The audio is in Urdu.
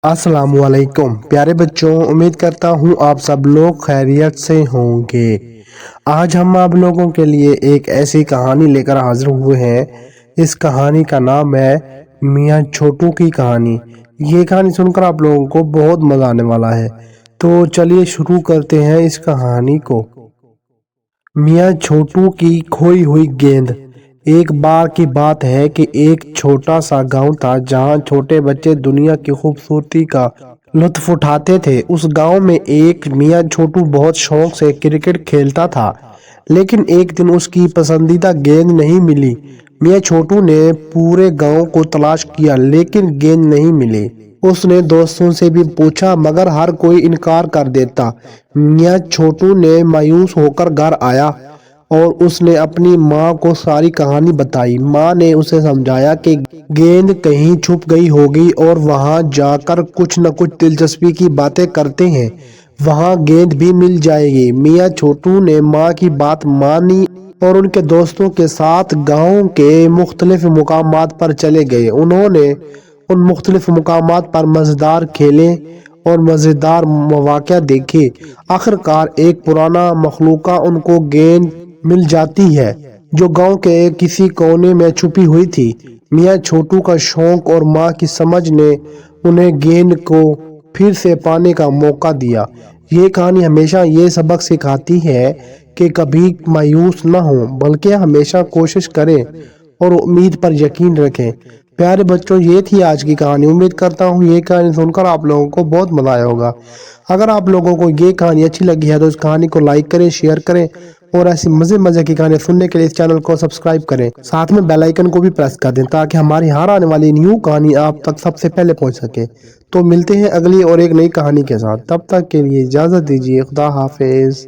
السلام علیکم پیارے بچوں، امید کرتا ہوں آپ سب لوگ خیریت سے ہوں گے۔ آج ہم آپ لوگوں کے لیے ایک ایسی کہانی لے کر حاضر ہوئے ہیں۔ اس کہانی کا نام ہے میاں چھوٹو کی کہانی۔ یہ کہانی سن کر آپ لوگوں کو بہت مزہ آنے والا ہے، تو چلیے شروع کرتے ہیں اس کہانی کو۔ میاں چھوٹو کی کھوئی ہوئی گیند۔ ایک بار کی بات ہے کہ ایک چھوٹا سا گاؤں تھا جہاں چھوٹے بچے دنیا کی خوبصورتی کا لطف اٹھاتے تھے۔ اس گاؤں میں ایک میاں چھوٹو بہت شوق سے کرکٹ کھیلتا تھا، لیکن ایک دن اس کی پسندیدہ گیند نہیں ملی۔ میاں چھوٹو نے پورے گاؤں کو تلاش کیا لیکن گیند نہیں ملی۔ اس نے دوستوں سے بھی پوچھا مگر ہر کوئی انکار کر دیتا۔ میاں چھوٹو نے مایوس ہو کر گھر آیا اور اس نے اپنی ماں کو ساری کہانی بتائی۔ ماں نے اسے سمجھایا کہ گیند کہیں چھپ گئی ہوگی اور وہاں جا کر کچھ نہ کچھ دلچسپی کی باتیں کرتے ہیں، وہاں گیند بھی مل جائے گی۔ میاں چھوٹو نے ماں کی بات مانی اور ان کے دوستوں کے ساتھ گاؤں کے مختلف مقامات پر چلے گئے۔ انہوں نے ان مختلف مقامات پر مزیدار کھیلیں اور مزیدار مواقع دیکھے۔ آخرکار ایک پرانا مخلوقہ ان کو گیند مل جاتی ہے جو گاؤں کے کسی کونے میں چھپی ہوئی تھی۔ میاں چھوٹو کا شوق اور ماں کی سمجھ نے انہیں گیند کو پھر سے پانے کا موقع دیا۔ یہ کہانی ہمیشہ یہ سبق سکھاتی ہے کہ کبھی مایوس نہ ہوں بلکہ ہمیشہ کوشش کریں اور امید پر یقین رکھیں۔ پیارے بچوں، یہ تھی آج کی کہانی۔ امید کرتا ہوں یہ کہانی سن کر آپ لوگوں کو بہت مزہ آیا ہوگا۔ اگر آپ لوگوں کو یہ کہانی اچھی لگی ہے تو اس کہانی کو لائک کریں، شیئر کریں اور ایسی مزے کی کہانی سننے کے لیے اس چینل کو سبسکرائب کریں۔ ساتھ میں بیل آئیکن کو بھی پریس کر دیں تاکہ ہماری ہر آنے والی نیو کہانی آپ تک سب سے پہلے پہنچ سکے۔ تو ملتے ہیں اگلی اور ایک نئی کہانی کے ساتھ، تب تک کے لیے اجازت دیجیے۔ خدا حافظ۔